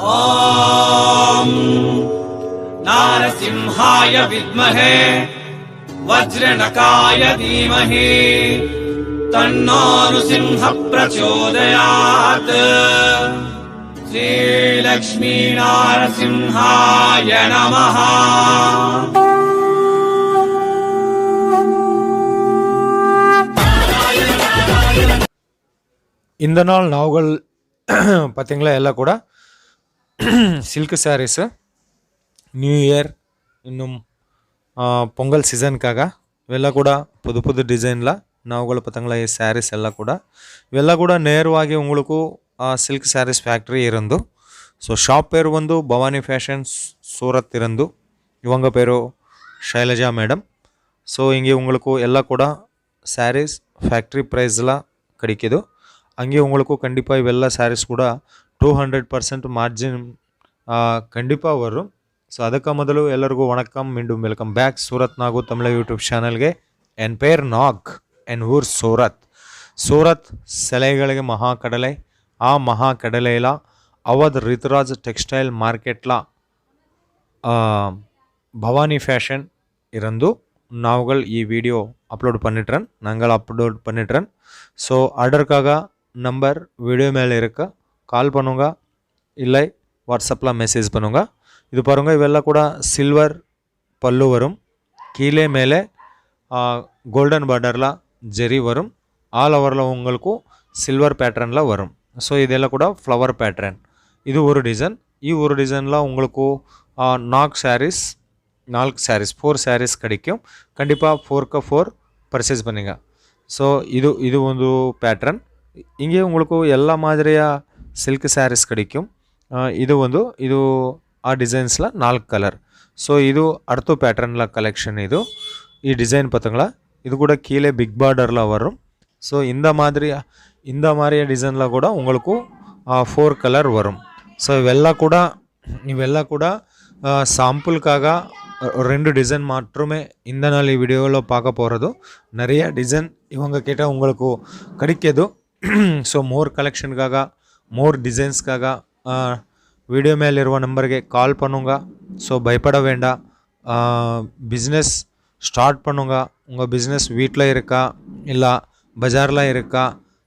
ॐ नारसिंहाय विद्महे वज्रनकाय धीमहि तन्नो नृसिंह प्रचोदयात्। श्रीलक्ष्मी नारसिंहाय नमः। இந்த நாள் நாவுகள் பார்த்தீங்களா எல்லாம் கூட சில்க் சாரீஸு நியூ இயர் இன்னும் பொங்கல் ಸೀಸನ್ಕಾಗ ಇವೆಲ್ಲ ಕೂಡ புது புது ಡಿಸೈನ್ಲ ನಾವುಗಳು பார்த்தீங்களா ಈ ಸ್ಯಾರೀಸ್ ಎಲ್ಲ ಕೂಡ ಇವೆಲ್ಲ ಕೂಡ ನೇರವಾಗಿ உங்களுக்கு ಸಿಲ್ಕ್ ಸ್ಯಾರೀಸ್ ಫ್ಯಾಕ್ಟ್ರಿ ಇರಂದು ಸೊ ಶಾಪ್ பேர் வந்து பவானி ஃபேஷன்ஸ் சூரத் இருந்து இவங்க பேரு ಶೈಲಜಾ மேடம் ஸோ இங்கே உங்களுக்கு ಎಲ್ಲ ಕೂಡ ಸ್ಯಾರೀಸ್ ಫ್ಯಾಕ್ಟ್ರಿ ಪ್ರೈಸ್ல கிடைக்குது அங்கே உங்களுக்கு கண்டிப்பாக இவெಲ್ಲ ಸ್ಯಾರೀಸ್ ಕೂಡ 200% ಮಾರ್ಜಿನ್ கண்டிப்பாக வரும் ஸோ ಅದಕ್ಕೆ ಮೊದಲು ಎಲ್ಲರಿಗೂ ವಣಕಂ மீண்டும் welcome back Surat Nagu Tamil YouTube ಚಾನಲ್ಗೆ என் பேர் நாக் என் ஊர் ಸೂರತ್ ಸೆಲೆಗಳಿಗೆ ಮಹಾಕಡಲೆ ಆ ಮಹಾಕಡಲೆಲ ಅವಧ್ ರಿತುರಾಜ್ ಟೆಕ್ಸ್ಟೈಲ್ ಮಾರ್ಕೆಟ್ಲ பவானி ஃபேஷன் இருந்து நாவுகள் ಈ வீடியோ அப்லோட் பண்ணிட்டுறேன் நாங்கள் அப்லோட் பண்ணிட்டுறேன் ஸோ ஆர்டருக்காக நம்பர் வீடியோ மேலே இருக்க கால் பண்ணுங்க இல்லை வாட்ஸ்அப்பில் மெசேஜ் பண்ணுங்க இது பாருங்க இವೆಲ್ಲ ಕೂಡ ಸಿಲ್ವರ್ ಪಲ್ಲು வரும் கீழே மேலே கோல்டன் பார்டர்ல ஜெரி வரும் ஆல் ஓவரில் உங்களுக்கு சில்வர் பேட்டர்னில் வரும் ஸோ இதெல்லாம் கூட ஃப்ளவர் பேட்டர்ன் இது ஒரு டிசைன் ಈ ஒரு டிசைனில் உங்களுக்கு 4 சாரீஸ் 4 சாரீஸ் கிடைக்கும் கண்டிப்பாக 4க்கு 4 பர்ச்சேஸ் பண்ணுங்க ஸோ இது ಒಂದು பேட்டர்ன் இங்கே உங்களுக்கு எல்லா மாதிரியா சில்க் சாரீஸ் கிடைக்கும் ಇದು ಆ ಡಿಸೈನ್ಸ್ಲ 4 ಕಲರ್ ஸோ ಇದು அடுத்த பேட்டர்னில் கலெக்ஷன் ಈ டிசைன் பார்த்தீங்களா இது கூட கீழே பிக் பார்டரில் வரும் ஸோ இந்த மாதிரி டிசைனில் கூட உங்களுக்கு 4 கலர் வரும் ஸோ ಇವೆಲ್ಲ ಕೂಡ சாம்பிளுக்காக 2 டிசைன் மாற்றுமே இந்த நாள் ಈ ವಿಡಿಯೋவில் பார்க்க போகிறது நிறைய டிசைன் இவங்க கிட்ட உங்களுக்கு கிடைக்குது ஸோ மோர் கலெக்ஷனுக்காக மோர் டிசைன்ஸ்க்காக வீடியோ மேலிರುವ நம்பருக்கு கால் பண்ணுங்க ஸோ பயப்பட வேண்டாம் பிஸ்னஸ் ஸ்டார்ட் பண்ணுங்க உங்கள் பிஸ்னஸ் வீட்டில் இருக்கா இல்லை பஜாரில் இருக்கா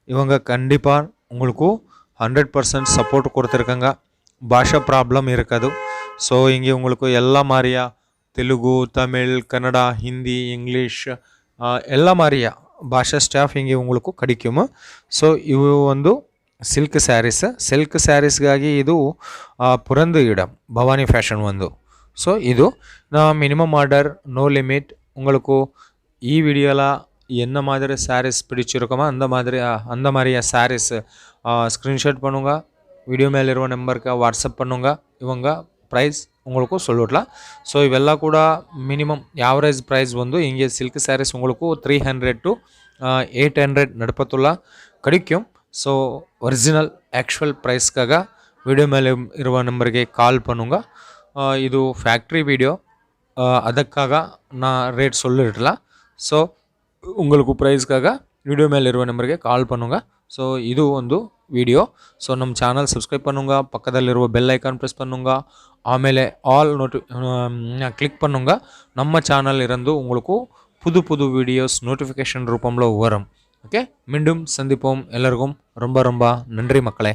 இவங்க கண்டிப்பாக உங்களுக்கு 100% சப்போர்ட் கொடுத்துருக்காங்க பாஷா ப்ராப்ளம் இருக்காது ஸோ இங்கே உங்களுக்கு எல்லா மாதிரியா தெலுங்கு தமிழ் கன்னடா ஹிந்தி இங்கிலீஷ் ಎಲ್ಲ ಮಾರಿಯ ಭಾಷಾ ಸ್ಟಾಫ್ ಹಿಂಗೆ உங்களுக்கு கிடைக்கும் ಸೊ ಇವು ಒಂದು ಸಿಲ್ಕ್ ಸ್ಯಾರೀಸ್ಗಾಗಿ ಇದು ಪುರಂದು ಇடம் பவானி ஃபேஷன் வந்து ஸோ இது நான் மினிமம் ஆர்டர் நோ லிமிட் உங்களுக்கு ಈ வீடியோல என்ன மாதிரி சாரீஸ் பிடிச்சிருக்குமோ அந்த மாதிரியா சாரீஸ் ஸ்க்ரீன்ஷாட் பண்ணுங்க வீடியோ மேலே ಇರುವ நம்பருக்கு வாட்ஸ்அப் பண்ணுங்க இவங்க ப்ரைஸ் உங்களுக்கு சொல்லிடலாம் ஸோ ಇವೆಲ್ಲ ಕೂಡ மினிமம் ஆவரேஜ் ப்ரைஸ் வந்து இங்கே சில்க் சாரீஸ் உங்களுக்கு 300 to 800 ನಡುಪತ್ತುಲ್ಲ கிடைக்கும் ஸோ ஒரிಜಿನಲ್ ಆ್ಯಕ್ಚುವಲ್ ಪ್ರೈಸ್ಗಾಗ ವಿಡಿಯೋ ಮೇಲೆ ಇರುವ ನಂಬರ್ಗೆ ಕಾಲ್ பண்ணுங்க ಇದು ಫ್ಯಾಕ್ಟ್ರಿ ವಿಡಿಯೋ ಅದಕ್ಕಾಗ ನಾ ರೇಟ್ சொல்லிடல ஸோ உங்களுக்கு ப்ரைஸ்க்காக வீடியோ மேலே ಇರುವ ನಂಬರ್ಗೆ ಕಾಲ್ பண்ணுங்க ஸோ ಇದು ಒಂದು ವಿಡಿಯೋ ஸோ ನಮ್ಮ ಚಾನಲ್ ಸಬ್ಸ್ಕ್ರೈಬ್ பண்ணுங்க பக்கದಲ್ಲಿರುವ ಬೆಲ್ ಐಕಾನ್ ಪ್ರೆಸ್ பண்ணுங்க ಆಮೇಲೆ ಆಲ್ கிளிக் பண்ணுங்க நம்ம சேனல் இருந்து உங்களுக்கு புது புது வீடியோஸ் நோட்டிஃபிகேஷன் ரூபம்ல வரும் ஓகே மீண்டும் சந்திப்போம் எல்லாருக்கும் ரொம்ப ரொம்ப நன்றி மக்களே